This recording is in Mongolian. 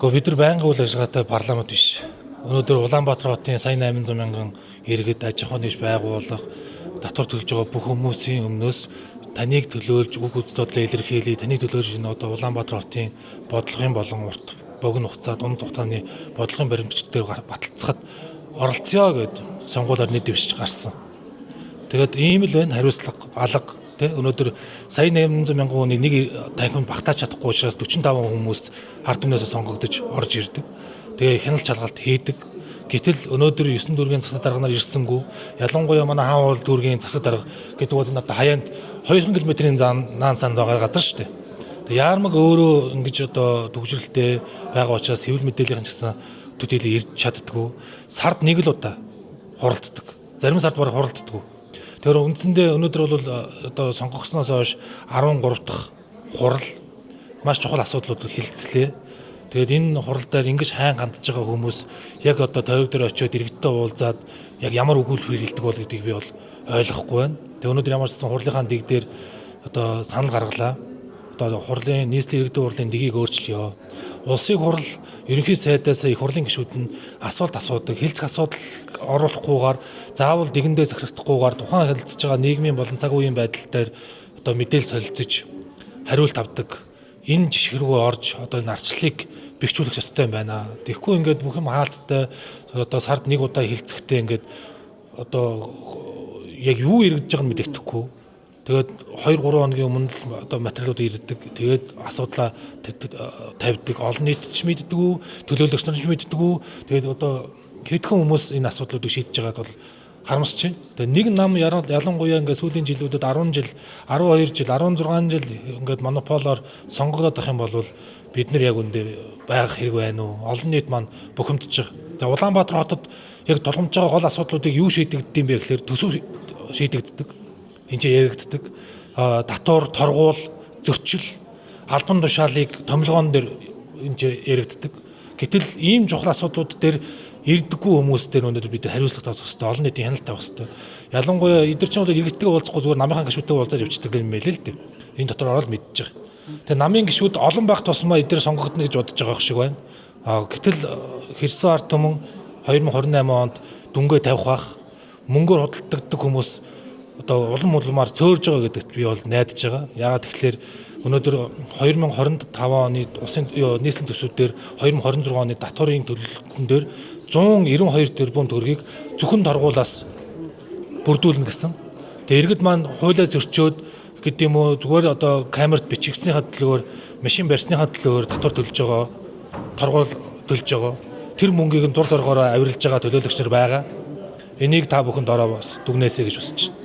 Гэхдээ бид нар байнгын үйл ажиллагаатай парламент биш. Өнөөдөр Улаанбаатар хотын сая 800 мянган иргэд аж ахуйн нэгж байгууллага татвар төлж байгаа бүх хүмүүсийн өмнөөс таныг төлөөлж үг үзэгдлээ илэрхийлээ. Таныг төлөөлж энэ одоо Улаанбаатар хотын бодлогын болон урт богино хугацаа дунд хугацааны бодлогын баримтчдээр баталцахад оролцъё гэд сонгуулиар нийт дэвшиж гарсан. Тэгээд ийм л байна хариуцлага алга өнөөдөр сая 800 мянган хүнийг нэг танхимд багтааж чадахгүй учраас 45 хүмүүс ард түмнээс сонгогдож орж ирдэг. Тэгээ хяналт шалгалт хийдэг. Гэтэл өнөөдөр 9 дүүргийн засаг дарганаар ирсэнгүй. Ялангуяа манай хаан уул дүүргийн засаг дарга гэдэг бол энэ одоо хаяанд 200 км-ийн наан санд байгаа газар шүү дээ. Тэгээ яармаг өөрөө ингэж одоо төвжрэлтэй байгаа учраас хэвлэл мэдээллийн гэсэн төдийлө ирж чаддгүй. Сард нэг л удаа хуралддаг. Зарим сард бараг хуралддаг. Тэр үндсэндээ өнөөдөр бол одоо сонгогдсноос хойш 13 дахь хурал маш чухал асуудлууд хилцлээ. Тэгээд энэ хуралдаар ингэж хайн хандж байгаа хүмүүс яг одоо тойрог дээр очиод иргэдтэй уулзаад яг ямар өгүүлбэр хэлдэг бол гэдгийг би бол ойлгохгүй байна. Тэгээд өнөөдөр ямар ч гэсэн хурлынхаа дэг дээр одоо санал гаргалаа. Одоо хурлын нийслэлийн иргэдийн хурлын дэгийг өөрчлөё. Улсын хурал ерөнхий сайдаас их хурлын гишүүд нь асуулт асуудаг, хэлцэх асуудал оруулахгүйгээр заавал дэгэндээ захирагдахгүйгээр тухайн харилцаж байгаа нийгмийн болон цаг үеийн байдал дээр одоо мэдээлэл солилцож хариулт авдаг. Энэ жишг рүү орж одоо энэ арчлалыг бэхжүүлэх ёстой юм байна. Тэгэхгүй ингээд бүх юм хаалттай одоо сард нэг удаа хэлцэхдээ ингээд одоо яг юу эргэж байгааг нь мэддэхгүй. Тэгээд 2-3 хоногийн өмнө л одоо материалууд ирдэг. Тэгээд асуудлаа тавьдаг. Олон нийт ч мэддэггүй, төлөөлөгч нар ч мэддэггүй. Тэгээд одоо хэдхэн хүмүүс энэ асуудлуудыг шийдэж байгаад бол харамсаж байна. Тэгээд нэг нам ялангуяа ингээд сүүлийн жилүүдэд 10 жил, 12 жил, 16 жил ингээд монополоор сонгогдоод байх юм бол бид нар яг үндэ байх хэрэг байна уу? Олон нийт маань бухимдаж байгаа. Тэгээд Улаанбаатар хотод яг толгомж байгаа гол асуудлуудыг юу шийдэгддэм бэ гэхээр төсөв шийдэгддэг. Энд яригддаг татвар, торгуул, зөрчил, албан тушаалыг томилгоон дээр энд яригддаг. Гэтэл ийм чухал асуудлууд дээр ирдэггүй хүмүүс дээр өнөөдөр бид хариуцлага тавих хэрэгтэй, олон нийтийн хяналт тавих хэрэгтэй. Ялангуяа эдгээр чинь бол иргэдтэйгээ уулзахгүй зүгээр намынхаа гишүүдтэйгээ уулзаж явчихдаг юм байл л дээ. Энэ дотор ороод мэдчихэж байгаа. Тэгээ намын гишүүд олон байх тусмаа эдгээр сонгогдно гэж бодож байгаа шиг байна. Гэтэл Хэрсэн ард түмэн 2028 онд дүнгээ тавих бах мөнгөөр худалдагддаг хүмүүс одоо улам цөөрж байгаа гэдэгт би бол найдаж байгаа. Яагаад тэгэхээр өнөөдөр 2025 оны улсын нийслэлийн төсвүүдээр 2026 оны татварын төлөлтөн дээр 192 тэрбум төгрөгийг зөвхөн торгуулаас бүрдүүлнэ гэсэн. Тэгээ иргэд маань хуулиа зөрчөөд гэдэг юм уу зүгээр одоо камерт бичигдсэнийхаа төлөөр машин барьсныхаа төлөөр татвар төлж байгаа, торгуул төлж байгаа. Тэр мөнгийг нь дур торгоороо авирилж байгаа төлөөлөгч нар байгаа. Энийг та бүхэнд ороо бас дүгнээсэй гэж хүсэж байна.